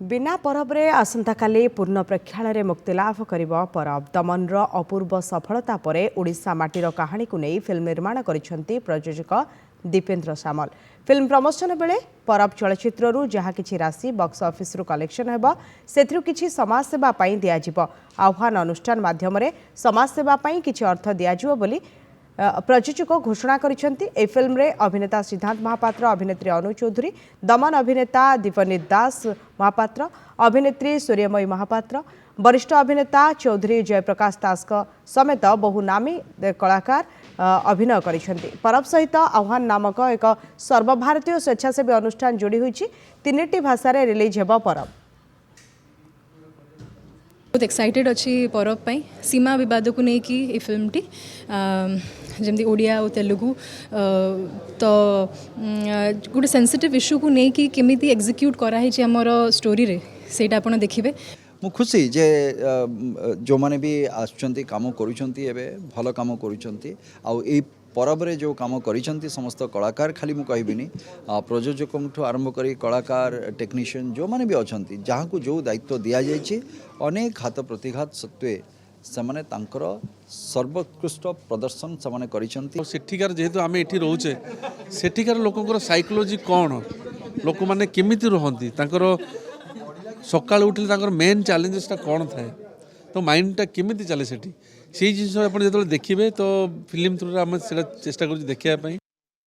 बिना परब्रे आसंताकाली पूर्ण प्रेक्षालय मुक्तिलाभ करिबो परब दमनर अपूर्व सफलता परे ओडिशा माटीर कहानी को नहीं फिल्म निर्माण करिसेंती प्रयोजक दीपेन्द्र सामल। फिल्म प्रमोशन बेले परब चलचित्ररू जहाँ किछि राशि बॉक्स ऑफिस रु कलेक्शन हेबो सेथरु किछि समाज सेवा पई दिया जिवो। आह्वान अनुष्ठान माध्यम रे समाज सेवा पई किछि अर्थ दिया जिवो बोली प्रयोजक घोषणा करिसेंती। ए फिल्म रे अभिनेता सिद्धांत महापात्र, अभिनेत्री अनु चौधरी, दमन अभिनेता दीपनीत दास महापात्र, अभिनेत्री सूर्यमयी महापात्र, वरिष्ठ अभिनेता चौधरी जयप्रकाश दास समेत बहु नामी कलाकार अभिनय करिसेंती। परब सहित आह्वान नामक एक सर्वभारतीय स्वेच्छासेवी अनुष्ठान जोड़ी होईछि। 3टी भाषा रे रिलीज हेबो परब। बहुत एक्साइटेड अच्छी परब पाई सीमा विवाद को लेकिन ये फिल्म टी जमती ओडिया और तेलुगु तो गोटे सेंसिटिव इश्यू को लेकिन केमिति एग्जीक्यूट कराई आमर स्टोरी रे सेटा आपण देखिबे। मु खुशी जे जो माने भी आसुचंती काम करूचंती एबे भल काम करूचंती आउ ए परब रे जो काम करिसंती समस्त कलाकार खाली मु कहबिनी प्रयोजक आरंभ करी कलाकार टेक्नीशियन जो माने भी अछंती जहाँ को जो दायित्व दिया जायछि अनेक हाथ प्रतिघात सत्वे सेमाने तांकर सर्वोत्कृष्ट प्रदर्शन सेमाने करिसंती। सेठिकार जेहेतु आमे एठी रहउचे सेठिकार लोकंकर साइकोलॉजी कोन लोक माने केमिति रहंती तांकर सकाळ उठले तांकर मेन चैलेंजेसटा कोन थाए तो माइंडटा केमिति चले सेठी सेही जिंस आपण जेतले देखिबे तो फिल्म थ्रू आमे सेटा चेष्टा करू देखिया पई।